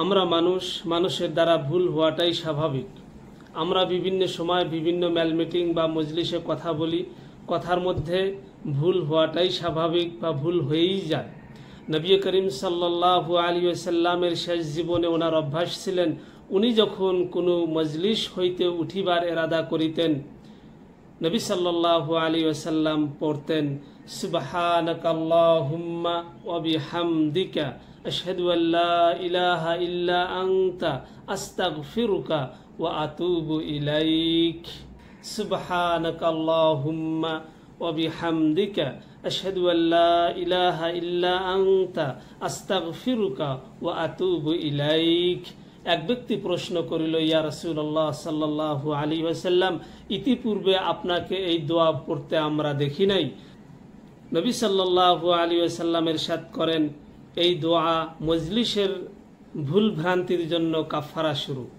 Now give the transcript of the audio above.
আমরা মানুষের দ্বারা ভুল হওয়াটাই স্বাভাবিক। আমরা বিভিন্ন সময় বিভিন্ন মেল মিটিং বা মজলিসে কথা বলি, কথার মধ্যে ভুল হওয়াটাই স্বাভাবিক বা ভুল হয়েই যায়। নবী করিম সাল্লাল্লাহু আলাইহি ওয়াসাল্লামের শেষ জীবনে ওনার অভ্যাস ছিলেন, উনি যখন কোনো মজলিস হইতে উঠিবার এরাদা করিতেন, নবী সাল্লাল্লাহু আলাইহি ওয়াসাল্লাম পড়তেন, সুবহানাকাল্লাহুম্মা ওয়া বিহামদিকা আশহাদু আল্লা ইলাহা ইল্লা আনতা আস্তাগফিরুকা ওয়া আতুবু ইলাইক। সুবহানাকাল্লাহুম্মা ওয়া বিহামদিকা আশহাদু আল্লা ইলাহা ইল্লা আনতা আস্তাগফিরুকা ওয়া আতুবু ইলাইক। এক ব্যক্তি প্রশ্ন করিল, ইয়া রাসূলুল্লাহ সাল্লাল্লাহু আলাইহি ওয়াসাল্লাম, ইতিপূর্বে আপনাকে এই দোয়া পড়তে আমরা দেখি নাই। নবী সাল্লাল্লাহু আলাইহি ওয়াসাল্লাম ইরশাদ করেন, এই দোয়া মজলিসের ভুল ভ্রান্তির জন্য কাফারা স্বরূপ।